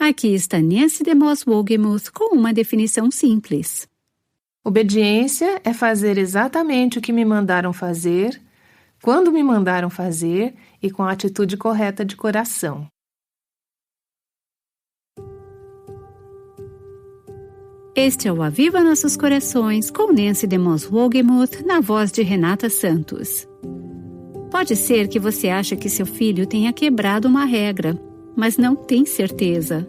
Aqui está Nancy DeMoss Wolgemuth com uma definição simples. Obediência é fazer exatamente o que me mandaram fazer, quando me mandaram fazer e com a atitude correta de coração. Este é o Aviva Nossos Corações com Nancy DeMoss Wolgemuth na voz de Renata Santos. Pode ser que você ache que seu filho tenha quebrado uma regra, mas não tem certeza.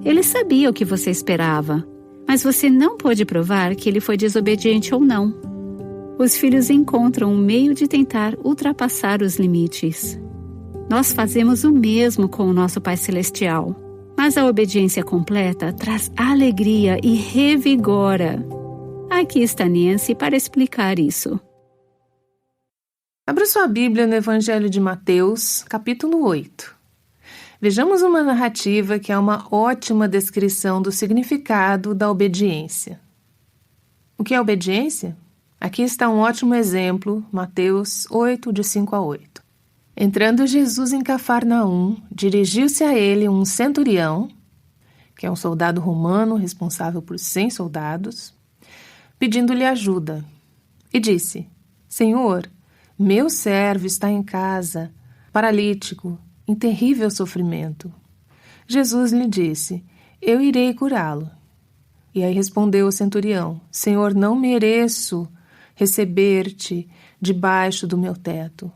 Ele sabia o que você esperava, mas você não pôde provar que ele foi desobediente ou não. Os filhos encontram um meio de tentar ultrapassar os limites. Nós fazemos o mesmo com o nosso Pai Celestial, mas a obediência completa traz alegria e revigora. Aqui está Nancy para explicar isso. Abra sua Bíblia no Evangelho de Mateus, capítulo 8. Vejamos uma narrativa que é uma ótima descrição do significado da obediência. O que é obediência? Aqui está um ótimo exemplo, Mateus 8, de 5 a 8. Entrando Jesus em Cafarnaum, dirigiu-se a ele um centurião, que é um soldado romano responsável por 100 soldados, pedindo-lhe ajuda, e disse: Senhor, meu servo está em casa, paralítico, em terrível sofrimento. Jesus lhe disse: Eu irei curá-lo. E aí respondeu o centurião: Senhor, não mereço receber-te debaixo do meu teto,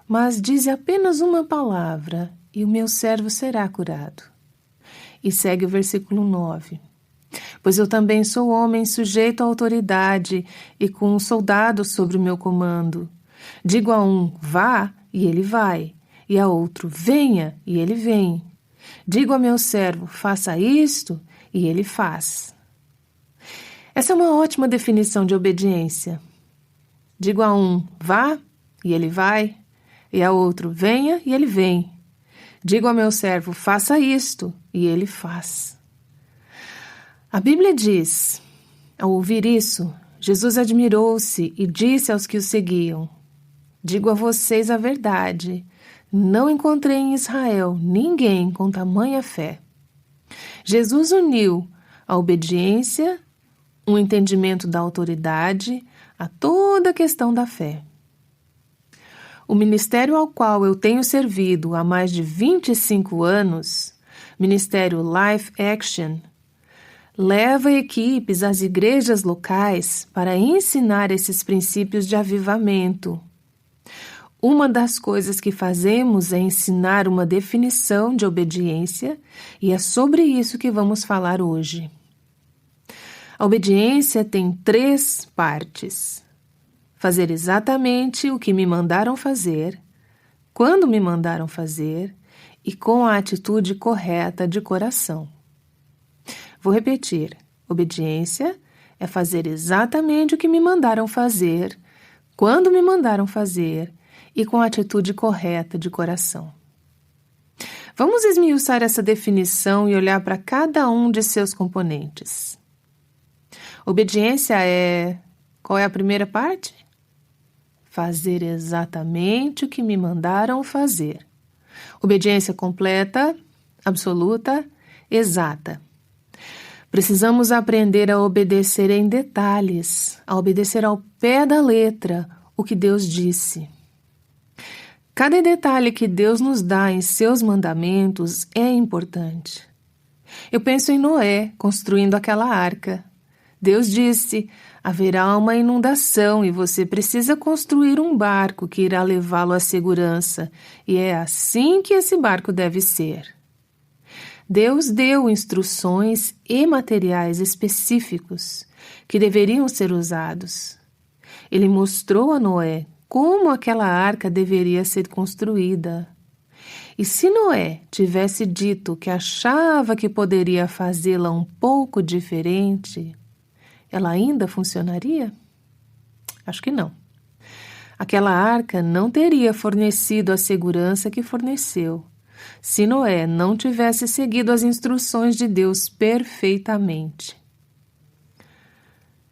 mas dize apenas uma palavra e o meu servo será curado. E segue o versículo 9. Pois eu também sou homem sujeito à autoridade e com um soldado sobre o meu comando. Digo a um, vá, e ele vai, e a outro, venha, e ele vem. Digo a meu servo, faça isto, e ele faz. Essa é uma ótima definição de obediência. Digo a um, vá, e ele vai, e a outro, venha, e ele vem. Digo a meu servo, faça isto, e ele faz. A Bíblia diz, ao ouvir isso, Jesus admirou-se e disse aos que o seguiam: Digo a vocês a verdade, não encontrei em Israel ninguém com tamanha fé. Jesus uniu a obediência, um entendimento da autoridade, a toda a questão da fé. O ministério ao qual eu tenho servido há mais de 25 anos, Ministério Life Action, leva equipes às igrejas locais para ensinar esses princípios de avivamento. Uma das coisas que fazemos é ensinar uma definição de obediência e é sobre isso que vamos falar hoje. A obediência tem 3 partes. Fazer exatamente o que me mandaram fazer, quando me mandaram fazer e com a atitude correta de coração. Vou repetir. Obediência é fazer exatamente o que me mandaram fazer, quando me mandaram fazer e com a atitude correta de coração. Vamos esmiuçar essa definição e olhar para cada um de seus componentes. Obediência é... Qual é a primeira parte? Fazer exatamente o que me mandaram fazer. Obediência completa, absoluta, exata. Precisamos aprender a obedecer em detalhes, a obedecer ao pé da letra o que Deus disse. Cada detalhe que Deus nos dá em seus mandamentos é importante. Eu penso em Noé construindo aquela arca. Deus disse: haverá uma inundação e você precisa construir um barco que irá levá-lo à segurança, e é assim que esse barco deve ser. Deus deu instruções e materiais específicos que deveriam ser usados. Ele mostrou a Noé como aquela arca deveria ser construída. E se Noé tivesse dito que achava que poderia fazê-la um pouco diferente, ela ainda funcionaria? Acho que não. Aquela arca não teria fornecido a segurança que forneceu, se Noé não tivesse seguido as instruções de Deus perfeitamente.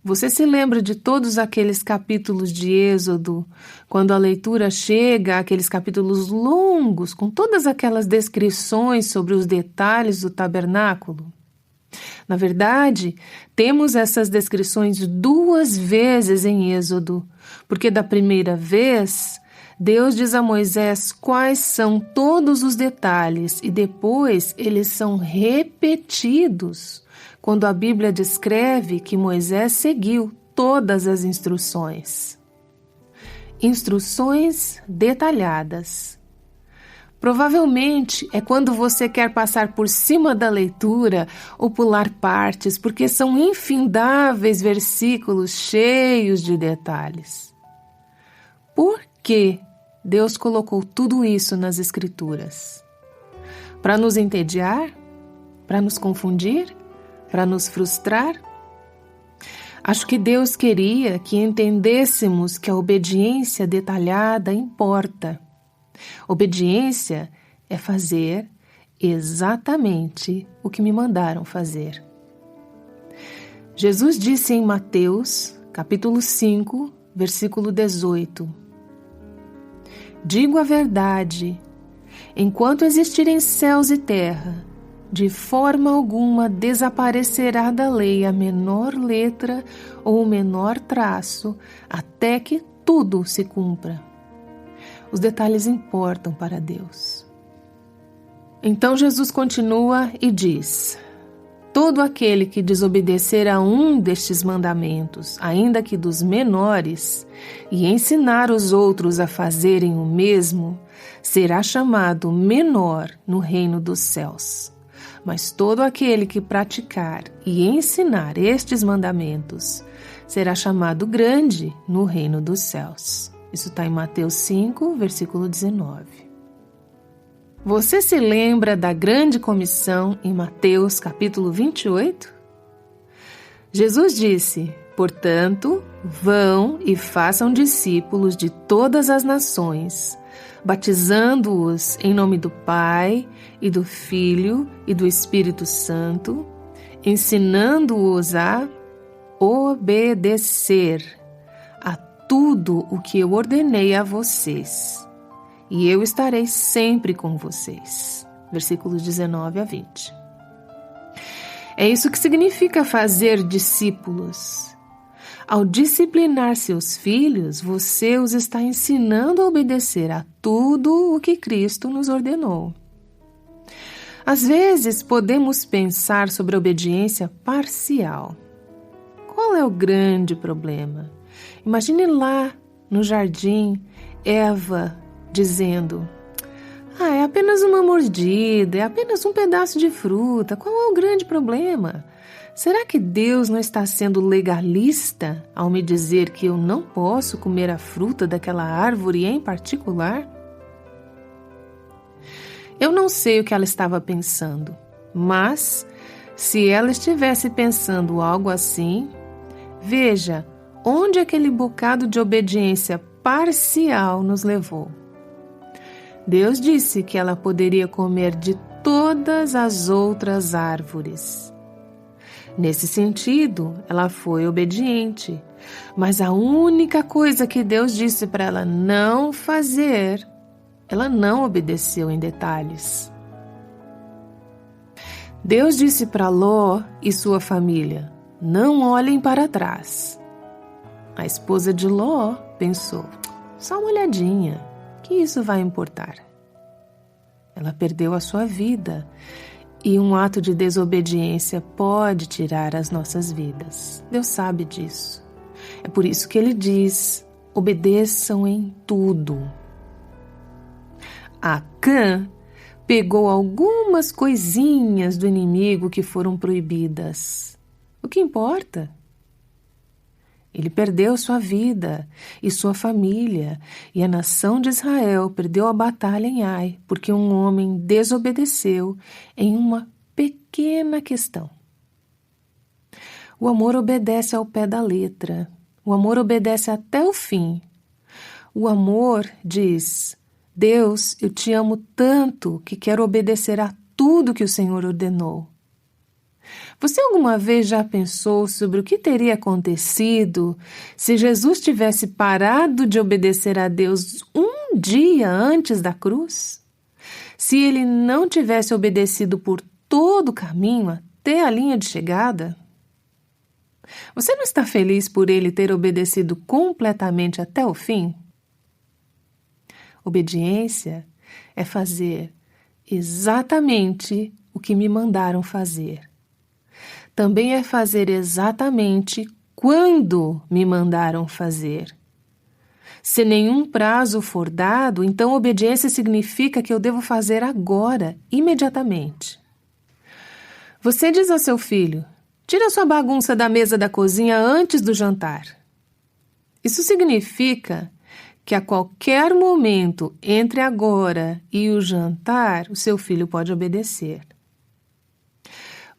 Você se lembra de todos aqueles capítulos de Êxodo, quando a leitura chega àqueles capítulos longos, com todas aquelas descrições sobre os detalhes do tabernáculo? Na verdade, temos essas descrições 2 vezes em Êxodo, porque da primeira vez, Deus diz a Moisés quais são todos os detalhes e depois eles são repetidos quando a Bíblia descreve que Moisés seguiu todas as instruções. Instruções detalhadas. Provavelmente é quando você quer passar por cima da leitura ou pular partes, porque são infindáveis versículos cheios de detalhes. Por que Deus colocou tudo isso nas Escrituras? Para nos entediar? Para nos confundir? Para nos frustrar? Acho que Deus queria que entendêssemos que a obediência detalhada importa. Obediência é fazer exatamente o que me mandaram fazer. Jesus disse em Mateus, capítulo 5, versículo 18: Digo a verdade, enquanto existirem céus e terra, de forma alguma desaparecerá da lei a menor letra ou o menor traço, até que tudo se cumpra. Os detalhes importam para Deus. Então Jesus continua e diz: Todo aquele que desobedecer a um destes mandamentos, ainda que dos menores, e ensinar os outros a fazerem o mesmo, será chamado menor no reino dos céus. Mas todo aquele que praticar e ensinar estes mandamentos será chamado grande no reino dos céus. Isso está em Mateus 5, versículo 19. Você se lembra da grande comissão em Mateus capítulo 28? Jesus disse: Portanto, vão e façam discípulos de todas as nações, batizando-os em nome do Pai, e do Filho, e do Espírito Santo, ensinando-os a obedecer a tudo o que eu ordenei a vocês. E eu estarei sempre com vocês. Versículos 19 a 20. É isso que significa fazer discípulos. Ao disciplinar seus filhos, você os está ensinando a obedecer a tudo o que Cristo nos ordenou. Às vezes, podemos pensar sobre a obediência parcial. Qual é o grande problema? Imagine lá no jardim, Eva dizendo: é apenas uma mordida, é apenas um pedaço de fruta, qual é o grande problema? Será que Deus não está sendo legalista ao me dizer que eu não posso comer a fruta daquela árvore em particular? Eu não sei o que ela estava pensando, mas se ela estivesse pensando algo assim, veja onde aquele bocado de obediência parcial nos levou. Deus disse que ela poderia comer de todas as outras árvores. Nesse sentido, ela foi obediente, mas a única coisa que Deus disse para ela não fazer, ela não obedeceu em detalhes. Deus disse para Ló e sua família: não olhem para trás. A esposa de Ló pensou: só uma olhadinha, que isso vai importar? Ela perdeu a sua vida. E um ato de desobediência pode tirar as nossas vidas. Deus sabe disso. É por isso que Ele diz: obedeçam em tudo. Acã pegou algumas coisinhas do inimigo que foram proibidas. O que importa? Ele perdeu sua vida e sua família, e a nação de Israel perdeu a batalha em Ai, porque um homem desobedeceu em uma pequena questão. O amor obedece ao pé da letra. O amor obedece até o fim. O amor diz: Deus, eu te amo tanto que quero obedecer a tudo que o Senhor ordenou. Você alguma vez já pensou sobre o que teria acontecido se Jesus tivesse parado de obedecer a Deus um dia antes da cruz? Se ele não tivesse obedecido por todo o caminho até a linha de chegada? Você não está feliz por ele ter obedecido completamente até o fim? Obediência é fazer exatamente o que me mandaram fazer. Também é fazer exatamente quando me mandaram fazer. Se nenhum prazo for dado, então obediência significa que eu devo fazer agora, imediatamente. Você diz ao seu filho: tira sua bagunça da mesa da cozinha antes do jantar. Isso significa que a qualquer momento entre agora e o jantar, o seu filho pode obedecer.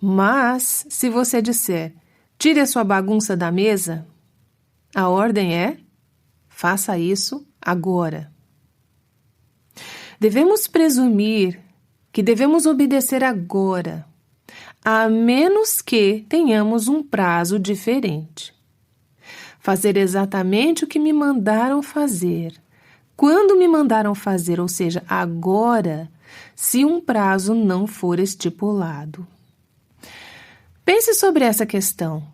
Mas, se você disser, tire a sua bagunça da mesa, a ordem é, faça isso agora. Devemos presumir que devemos obedecer agora, a menos que tenhamos um prazo diferente. Fazer exatamente o que me mandaram fazer, quando me mandaram fazer, ou seja, agora, se um prazo não for estipulado. Pense sobre essa questão.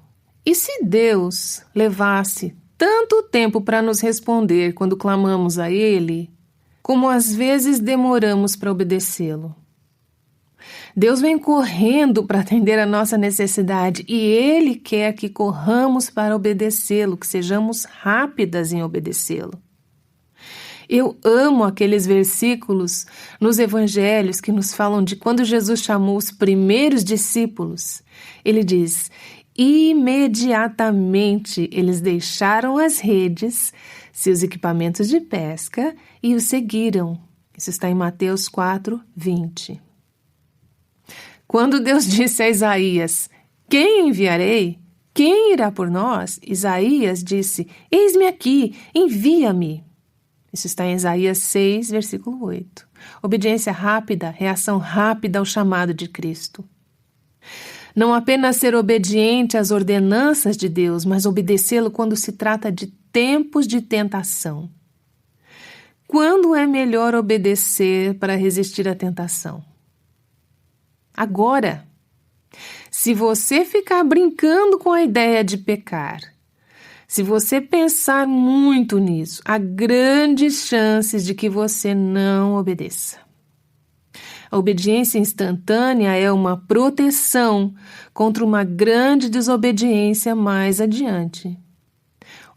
E se Deus levasse tanto tempo para nos responder quando clamamos a Ele, como às vezes demoramos para obedecê-lo? Deus vem correndo para atender a nossa necessidade e Ele quer que corramos para obedecê-lo, que sejamos rápidas em obedecê-lo. Eu amo aqueles versículos nos evangelhos que nos falam de quando Jesus chamou os primeiros discípulos. Ele diz: imediatamente eles deixaram as redes, seus equipamentos de pesca e o seguiram. Isso está em Mateus 4:20. Quando Deus disse a Isaías: quem enviarei? Quem irá por nós? Isaías disse: eis-me aqui, envia-me. Isso está em Isaías 6, versículo 8. Obediência rápida, reação rápida ao chamado de Cristo. Não apenas ser obediente às ordenanças de Deus, mas obedecê-lo quando se trata de tempos de tentação. Quando é melhor obedecer para resistir à tentação? Agora. Se você ficar brincando com a ideia de pecar, se você pensar muito nisso, há grandes chances de que você não obedeça. A obediência instantânea é uma proteção contra uma grande desobediência mais adiante.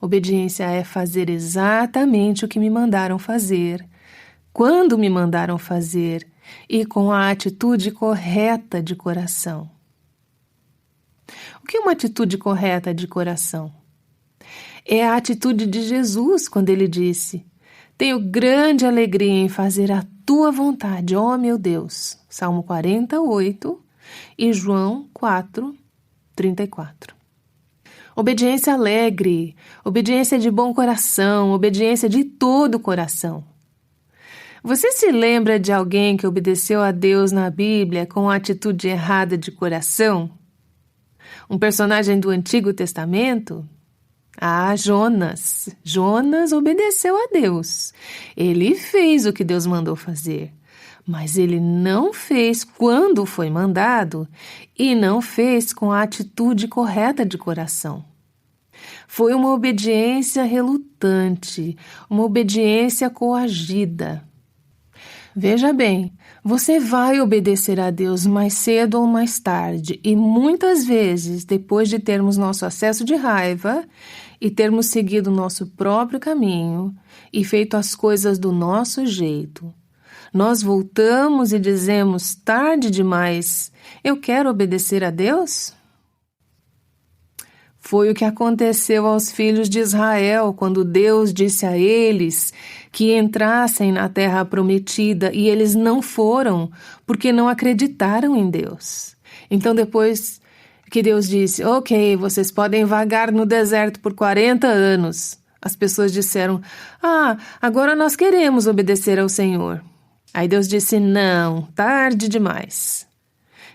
Obediência é fazer exatamente o que me mandaram fazer, quando me mandaram fazer e com a atitude correta de coração. O que é uma atitude correta de coração? É a atitude de Jesus quando ele disse: tenho grande alegria em fazer a tua vontade, ó meu Deus. Salmo 48 e João 4:34. Obediência alegre, obediência de bom coração, obediência de todo o coração. Você se lembra de alguém que obedeceu a Deus na Bíblia com a atitude errada de coração? Um personagem do Antigo Testamento? Jonas. Jonas obedeceu a Deus. Ele fez o que Deus mandou fazer, mas ele não fez quando foi mandado e não fez com a atitude correta de coração. Foi uma obediência relutante, uma obediência coagida. Veja bem, você vai obedecer a Deus mais cedo ou mais tarde e muitas vezes, depois de termos nosso acesso de raiva e termos seguido nosso próprio caminho e feito as coisas do nosso jeito, nós voltamos e dizemos tarde demais: eu quero obedecer a Deus? Foi o que aconteceu aos filhos de Israel quando Deus disse a eles que entrassem na terra prometida e eles não foram porque não acreditaram em Deus. Então depois que Deus disse: ok, vocês podem vagar no deserto por 40 anos, as pessoas disseram: agora nós queremos obedecer ao Senhor. Aí Deus disse: não, tarde demais.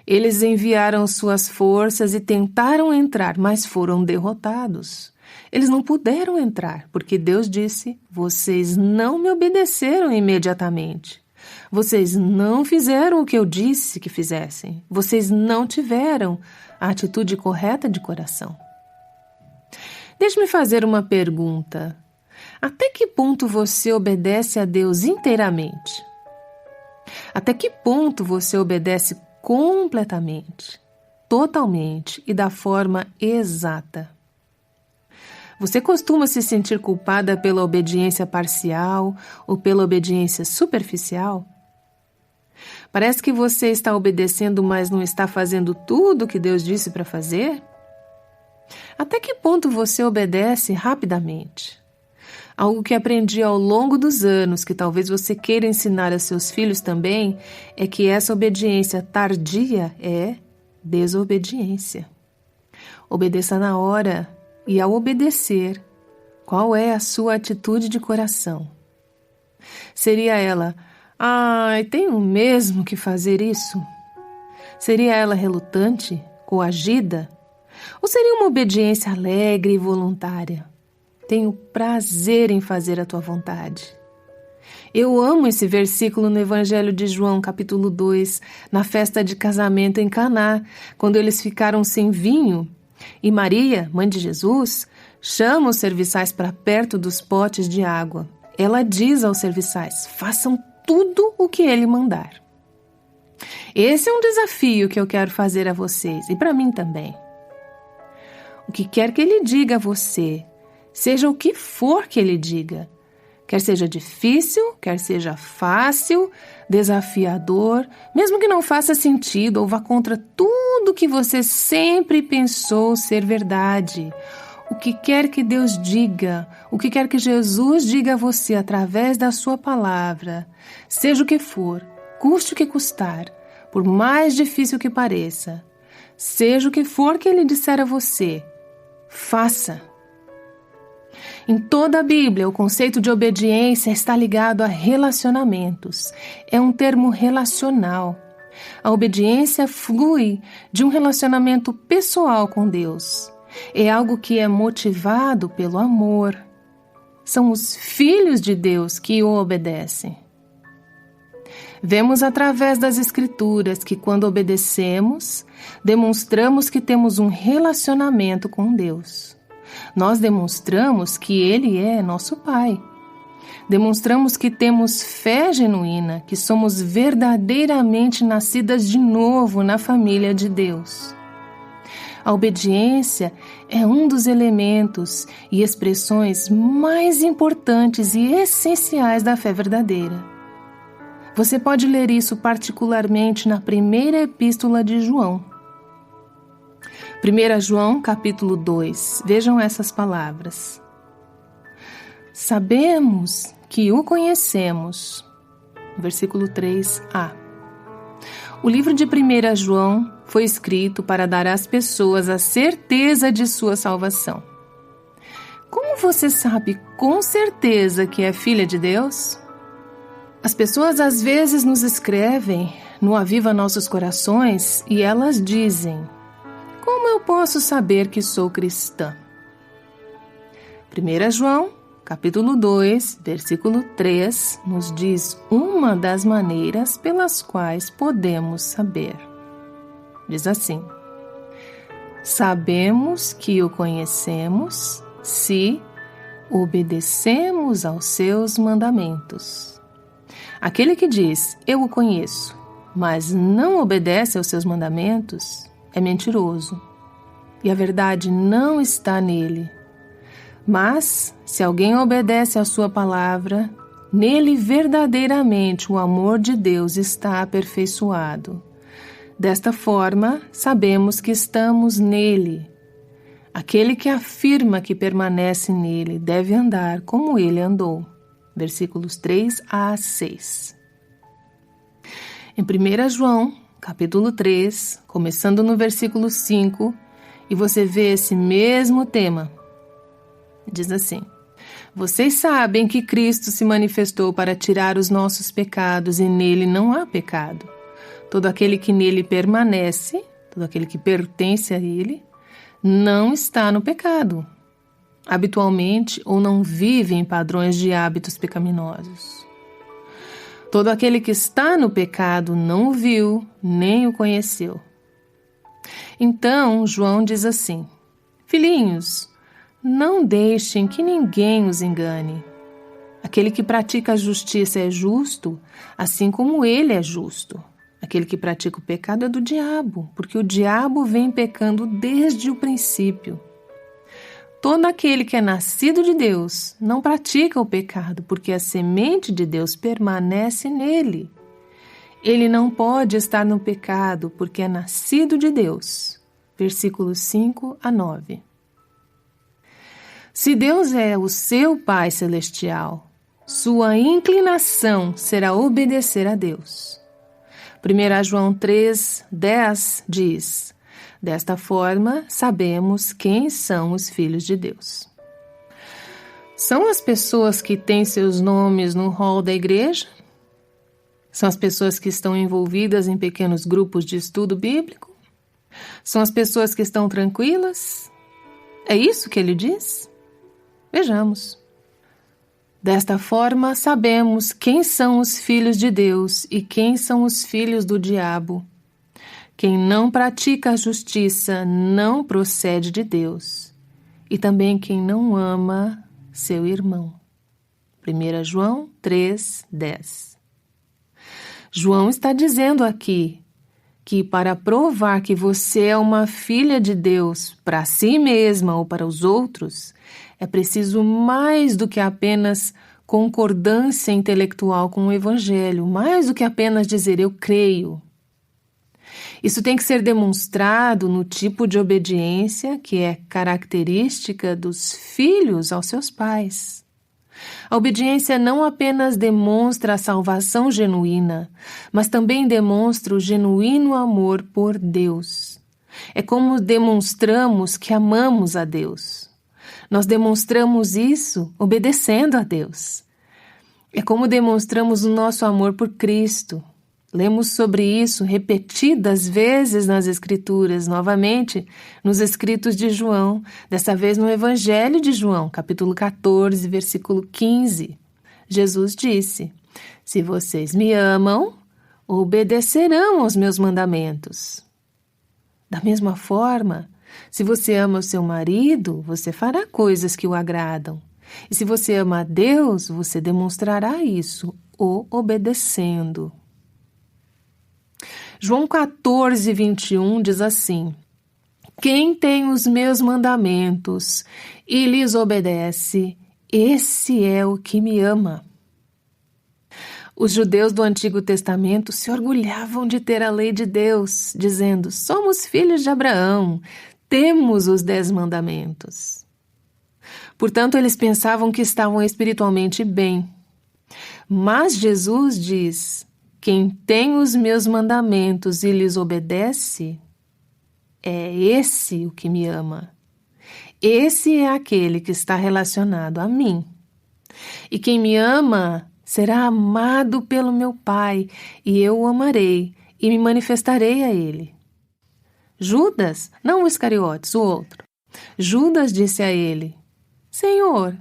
Eles enviaram suas forças e tentaram entrar, mas foram derrotados. Eles não puderam entrar, porque Deus disse: vocês não me obedeceram imediatamente. Vocês não fizeram o que eu disse que fizessem. Vocês não tiveram a atitude correta de coração. Deixe-me fazer uma pergunta. Até que ponto você obedece a Deus inteiramente? Até que ponto você obedece completamente, totalmente e da forma exata? Você costuma se sentir culpada pela obediência parcial ou pela obediência superficial? Parece que você está obedecendo, mas não está fazendo tudo o que Deus disse para fazer? Até que ponto você obedece rapidamente? Algo que aprendi ao longo dos anos, que talvez você queira ensinar a seus filhos também, é que essa obediência tardia é desobediência. Obedeça na hora e, ao obedecer, qual é a sua atitude de coração? Seria ela: ai, tenho mesmo que fazer isso? Seria ela relutante, coagida? Ou seria uma obediência alegre e voluntária? Tenho prazer em fazer a tua vontade. Eu amo esse versículo no Evangelho de João, capítulo 2, na festa de casamento em Caná, quando eles ficaram sem vinho. E Maria, mãe de Jesus, chama os serviçais para perto dos potes de água. Ela diz aos serviçais: façam tudo o que ele mandar. Esse é um desafio que eu quero fazer a vocês e para mim também. O que quer que ele diga a você, seja o que for que ele diga, quer seja difícil, quer seja fácil, desafiador, mesmo que não faça sentido ou vá contra tudo que você sempre pensou ser verdade. O que quer que Deus diga, o que quer que Jesus diga a você através da sua palavra, seja o que for, custe o que custar, por mais difícil que pareça, seja o que for que ele disser a você, faça. Em toda a Bíblia, o conceito de obediência está ligado a relacionamentos. É um termo relacional. A obediência flui de um relacionamento pessoal com Deus. É algo que é motivado pelo amor. São os filhos de Deus que o obedecem. Vemos através das Escrituras que, quando obedecemos, demonstramos que temos um relacionamento com Deus. Nós demonstramos que Ele é nosso Pai. Demonstramos que temos fé genuína, que somos verdadeiramente nascidas de novo na família de Deus. A obediência é um dos elementos e expressões mais importantes e essenciais da fé verdadeira. Você pode ler isso particularmente na primeira epístola de João. 1 João, capítulo 2. Vejam essas palavras. Sabemos que o conhecemos. Versículo 3a. O livro de 1 João foi escrito para dar às pessoas a certeza de sua salvação. Como você sabe com certeza que é filha de Deus? As pessoas às vezes nos escrevem no Aviva Nossos Corações e elas dizem: como eu posso saber que sou cristã? 1 João, capítulo 2, versículo 3, nos diz uma das maneiras pelas quais podemos saber. Diz assim: sabemos que o conhecemos se obedecemos aos seus mandamentos. Aquele que diz, eu o conheço, mas não obedece aos seus mandamentos, é mentiroso, e a verdade não está nele. Mas, se alguém obedece à sua palavra, nele verdadeiramente o amor de Deus está aperfeiçoado. Desta forma, sabemos que estamos nele. Aquele que afirma que permanece nele deve andar como ele andou. Versículos 3 a 6. Em 1 João, capítulo 3, começando no versículo 5, e você vê esse mesmo tema. Diz assim: vocês sabem que Cristo se manifestou para tirar os nossos pecados e nele não há pecado. Todo aquele que nele permanece, todo aquele que pertence a ele, não está no pecado, habitualmente ou não vive em padrões de hábitos pecaminosos. Todo aquele que está no pecado não o viu, nem o conheceu. Então, João diz assim: filhinhos, não deixem que ninguém os engane. Aquele que pratica a justiça é justo, assim como ele é justo. Aquele que pratica o pecado é do diabo, porque o diabo vem pecando desde o princípio. Todo aquele que é nascido de Deus não pratica o pecado, porque a semente de Deus permanece nele. Ele não pode estar no pecado, porque é nascido de Deus. Versículos 5 a 9. Se Deus é o seu Pai Celestial, sua inclinação será obedecer a Deus. 1 João 3:10 diz: desta forma, sabemos quem são os filhos de Deus. São as pessoas que têm seus nomes no hall da igreja? São as pessoas que estão envolvidas em pequenos grupos de estudo bíblico? São as pessoas que estão tranquilas? É isso que ele diz? Vejamos. Desta forma, sabemos quem são os filhos de Deus e quem são os filhos do diabo. Quem não pratica a justiça não procede de Deus, e também quem não ama seu irmão. 1 João 3:10. João está dizendo aqui que para provar que você é uma filha de Deus para si mesma ou para os outros, é preciso mais do que apenas concordância intelectual com o Evangelho, mais do que apenas dizer eu creio. Isso tem que ser demonstrado no tipo de obediência que é característica dos filhos aos seus pais. A obediência não apenas demonstra a salvação genuína, mas também demonstra o genuíno amor por Deus. É como demonstramos que amamos a Deus. Nós demonstramos isso obedecendo a Deus. É como demonstramos o nosso amor por Cristo. Lemos sobre isso repetidas vezes nas Escrituras, novamente nos escritos de João, dessa vez no Evangelho de João, capítulo 14, versículo 15. Jesus disse: se vocês me amam, obedecerão aos meus mandamentos. Da mesma forma, se você ama o seu marido, você fará coisas que o agradam. E se você ama a Deus, você demonstrará isso, o obedecendo. João 14:21 diz assim: quem tem os meus mandamentos e lhes obedece, esse é o que me ama. Os judeus do Antigo Testamento se orgulhavam de ter a lei de Deus, dizendo: somos filhos de Abraão, temos os 10 mandamentos. Portanto, eles pensavam que estavam espiritualmente bem. Mas Jesus diz: quem tem os meus mandamentos e lhes obedece, é esse o que me ama. Esse é aquele que está relacionado a mim. E quem me ama será amado pelo meu Pai, e eu o amarei e me manifestarei a ele. Judas, não o Iscariotes, o outro. Judas disse a ele: Senhor,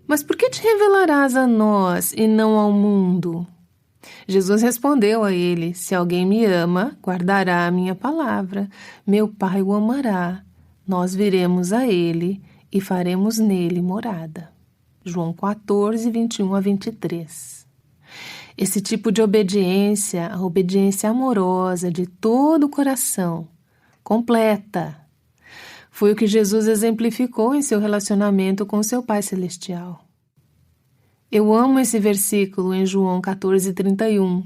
mas por que te revelarás a nós e não ao mundo? Jesus respondeu a ele: se alguém me ama, guardará a minha palavra. Meu Pai o amará. Nós viremos a ele e faremos nele morada. João 14:21-23. Esse tipo de obediência, a obediência amorosa de todo o coração, completa, foi o que Jesus exemplificou em seu relacionamento com seu Pai Celestial. Eu amo esse versículo em João 14:31,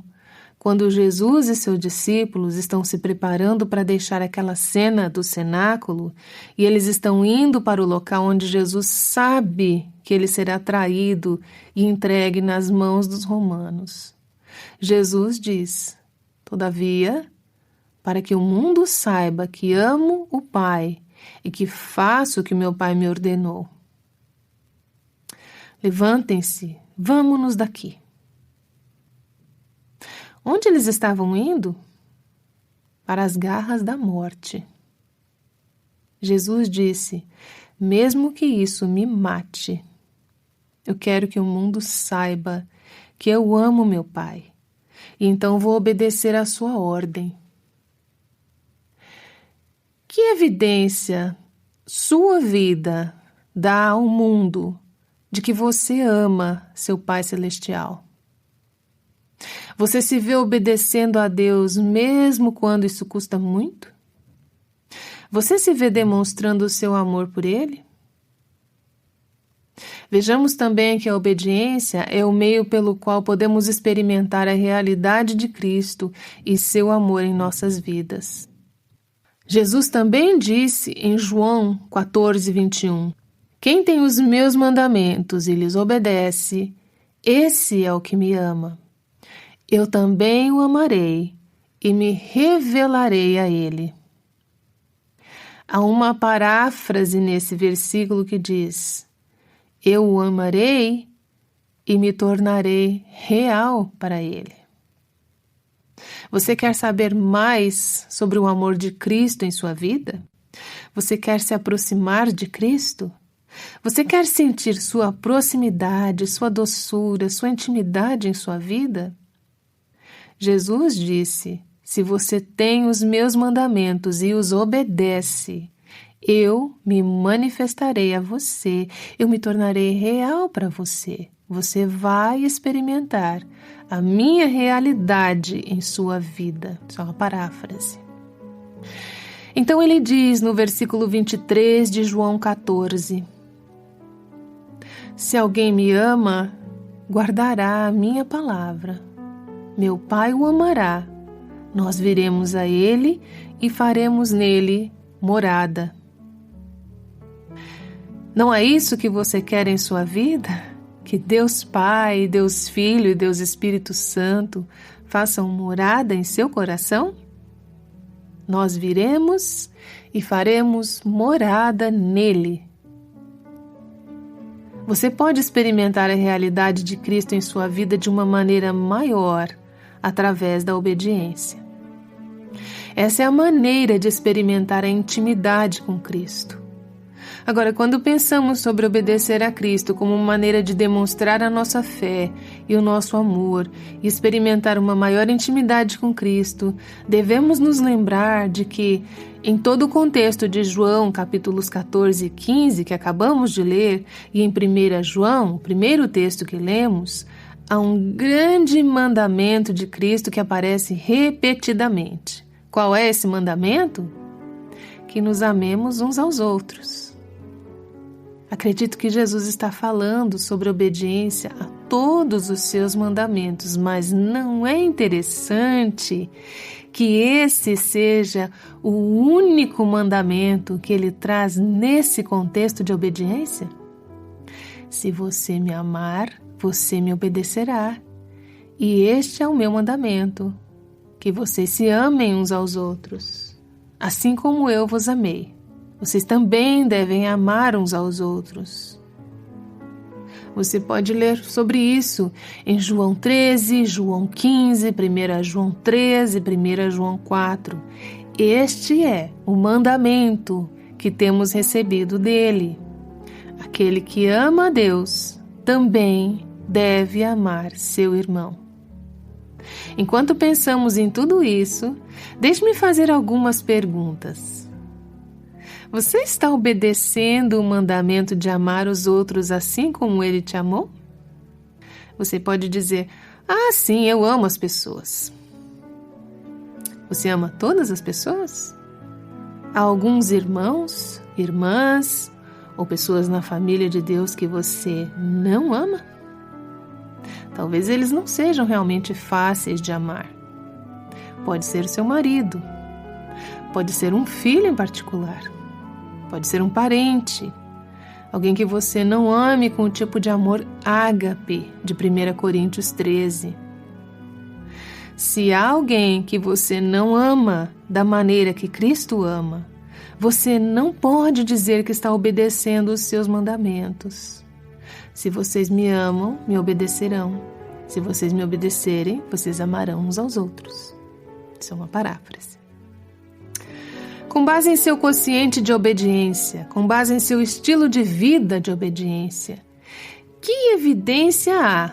quando Jesus e seus discípulos estão se preparando para deixar aquela cena do cenáculo e eles estão indo para o local onde Jesus sabe que ele será traído e entregue nas mãos dos romanos. Jesus diz: todavia, para que o mundo saiba que amo o Pai e que faço o que meu Pai me ordenou. Levantem-se, vamo-nos daqui. Onde eles estavam indo? para as garras da morte. Jesus disse: mesmo que isso me mate, eu quero que o mundo saiba que eu amo meu Pai, e então vou obedecer à sua ordem. Que evidência sua vida dá ao mundo de que você ama seu Pai Celestial? Você se vê obedecendo a Deus mesmo quando isso custa muito? Você se vê demonstrando o seu amor por Ele? Vejamos também que a obediência é o meio pelo qual podemos experimentar a realidade de Cristo e seu amor em nossas vidas. Jesus também disse em João 14:21, quem tem os meus mandamentos e lhes obedece, esse é o que me ama. Eu também o amarei e me revelarei a ele. Há uma paráfrase nesse versículo que diz: eu o amarei e me tornarei real para ele. Você quer saber mais sobre o amor de Cristo em sua vida? Você quer se aproximar de Cristo? Você quer sentir sua proximidade, sua doçura, sua intimidade em sua vida? Jesus disse: se você tem os meus mandamentos e os obedece, eu me manifestarei a você, eu me tornarei real para você. Você vai experimentar a minha realidade em sua vida. Isso é uma paráfrase. Então ele diz no versículo 23 de João 14: se alguém me ama, guardará a minha palavra. Meu Pai o amará. Nós viremos a ele e faremos nele morada. Não é isso que você quer em sua vida? Que Deus Pai, Deus Filho e Deus Espírito Santo façam morada em seu coração? Nós viremos e faremos morada nele. Você pode experimentar a realidade de Cristo em sua vida de uma maneira maior através da obediência. Essa é a maneira de experimentar a intimidade com Cristo. Agora, quando pensamos sobre obedecer a Cristo como maneira de demonstrar a nossa fé e o nosso amor e experimentar uma maior intimidade com Cristo, devemos nos lembrar de que, em todo o contexto de João, capítulos 14 e 15, que acabamos de ler, e em 1 João, o primeiro texto que lemos, há um grande mandamento de Cristo que aparece repetidamente. Qual é esse mandamento? Que nos amemos uns aos outros. Acredito que Jesus está falando sobre obediência a todos os seus mandamentos, mas não é interessante que esse seja o único mandamento que ele traz nesse contexto de obediência? Se você me amar, você me obedecerá. E este é o meu mandamento, que vocês se amem uns aos outros, assim como eu vos amei. Vocês também devem amar uns aos outros. Você pode ler sobre isso em João 13, João 15, 1 João 13, 1 João 4. Este é o mandamento que temos recebido dele. Aquele que ama a Deus também deve amar seu irmão. Enquanto pensamos em tudo isso, deixe-me fazer algumas perguntas. Você está obedecendo o mandamento de amar os outros assim como ele te amou? Você pode dizer: ah, sim, eu amo as pessoas. Você ama todas as pessoas? Há alguns irmãos, irmãs ou pessoas na família de Deus que você não ama? Talvez eles não sejam realmente fáceis de amar. Pode ser o seu marido, pode ser um filho em particular, pode ser um parente, alguém que você não ame com o tipo de amor ágape de 1 Coríntios 13. Se há alguém que você não ama da maneira que Cristo ama, você não pode dizer que está obedecendo os seus mandamentos. Se vocês me amam, me obedecerão. Se vocês me obedecerem, vocês amarão uns aos outros. Isso é uma paráfrase. Com base em seu quociente de obediência, com base em seu estilo de vida de obediência, que evidência há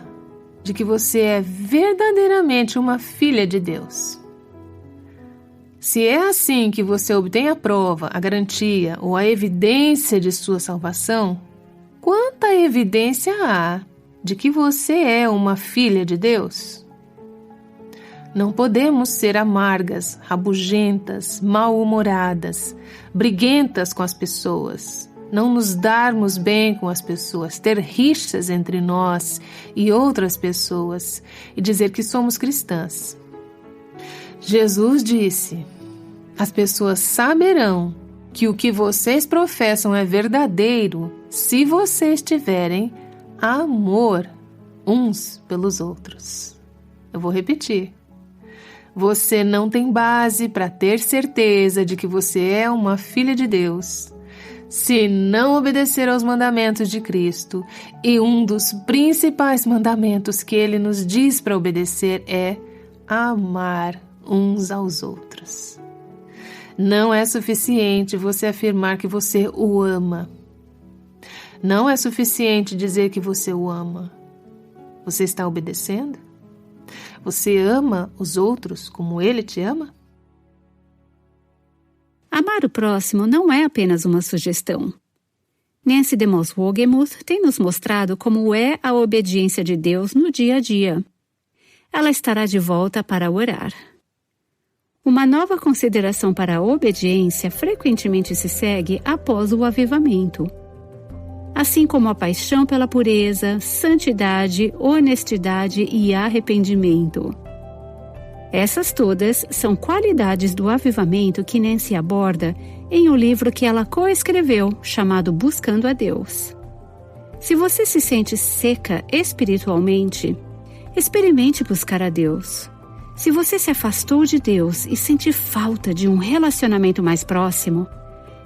de que você é verdadeiramente uma filha de Deus? Se é assim que você obtém a prova, a garantia ou a evidência de sua salvação, quanta evidência há de que você é uma filha de Deus? Não podemos ser amargas, rabugentas, mal-humoradas, briguentas com as pessoas, não nos darmos bem com as pessoas, ter rixas entre nós e outras pessoas e dizer que somos cristãs. Jesus disse: as pessoas saberão que o que vocês professam é verdadeiro se vocês tiverem amor uns pelos outros. Eu vou repetir. Você não tem base para ter certeza de que você é uma filha de Deus se não obedecer aos mandamentos de Cristo. E um dos principais mandamentos que Ele nos diz para obedecer é amar uns aos outros. Não é suficiente você afirmar que você o ama. Não é suficiente dizer que você o ama. Você está obedecendo? Você ama os outros como Ele te ama? Amar o próximo não é apenas uma sugestão. Nancy DeMoss Wogemuth tem nos mostrado como é a obediência de Deus no dia a dia. Ela estará de volta para orar. Uma nova consideração para a obediência frequentemente se segue após o avivamento. Assim como a paixão pela pureza, santidade, honestidade e arrependimento. Essas todas são qualidades do avivamento que Nancy aborda em um livro que ela coescreveu, chamado Buscando a Deus. Se você se sente seca espiritualmente, experimente buscar a Deus. Se você se afastou de Deus e sente falta de um relacionamento mais próximo,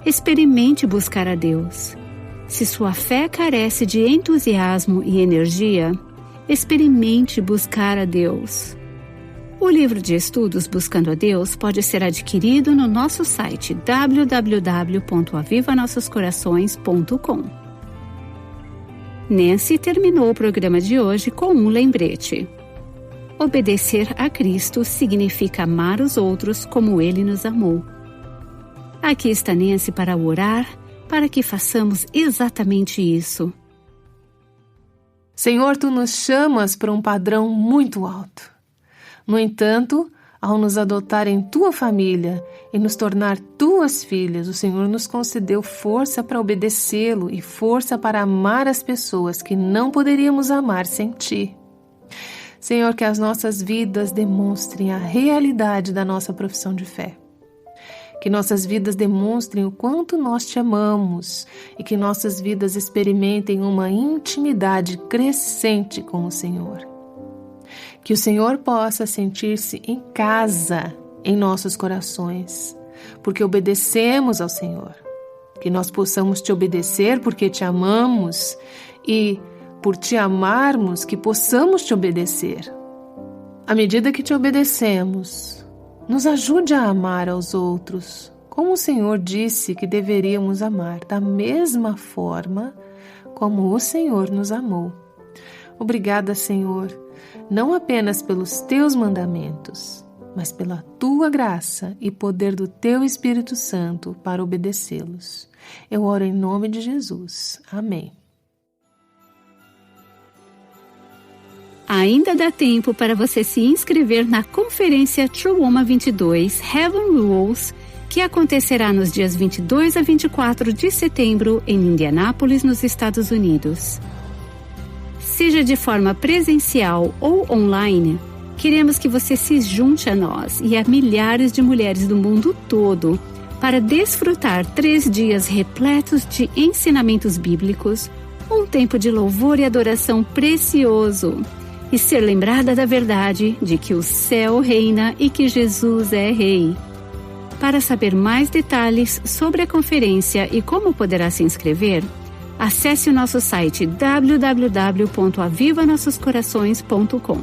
experimente buscar a Deus. Se sua fé carece de entusiasmo e energia, experimente buscar a Deus. O livro de estudos Buscando a Deus pode ser adquirido no nosso site www.avivanossoscorações.com. Nancy terminou o programa de hoje com um lembrete. Obedecer a Cristo significa amar os outros como Ele nos amou. Aqui está Nancy para orar, para que façamos exatamente isso. Senhor, Tu nos chamas para um padrão muito alto. No entanto, ao nos adotar em Tua família e nos tornar Tuas filhas, o Senhor nos concedeu força para obedecê-lo e força para amar as pessoas que não poderíamos amar sem Ti. Senhor, que as nossas vidas demonstrem a realidade da nossa profissão de fé. Que nossas vidas demonstrem o quanto nós Te amamos e que nossas vidas experimentem uma intimidade crescente com o Senhor. Que o Senhor possa sentir-se em casa em nossos corações, porque obedecemos ao Senhor. Que nós possamos Te obedecer porque Te amamos e, por Te amarmos, que possamos Te obedecer. À medida que Te obedecemos, nos ajude a amar aos outros, como o Senhor disse que deveríamos amar, da mesma forma como o Senhor nos amou. Obrigada, Senhor, não apenas pelos Teus mandamentos, mas pela Tua graça e poder do Teu Espírito Santo para obedecê-los. Eu oro em nome de Jesus. Amém. Ainda dá tempo para você se inscrever na Conferência True Woman 22 Heaven Rules, que acontecerá nos dias 22 a 24 de setembro em Indianápolis, nos Estados Unidos. Seja de forma presencial ou online, queremos que você se junte a nós e a milhares de mulheres do mundo todo para desfrutar 3 dias repletos de ensinamentos bíblicos, um tempo de louvor e adoração precioso, e ser lembrada da verdade de que o céu reina e que Jesus é Rei. Para saber mais detalhes sobre a conferência e como poderá se inscrever, acesse o nosso site www.avivanossoscorações.com.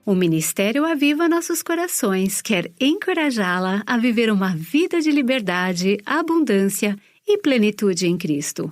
O Ministério Aviva Nossos Corações quer encorajá-la a viver uma vida de liberdade, abundância e plenitude em Cristo.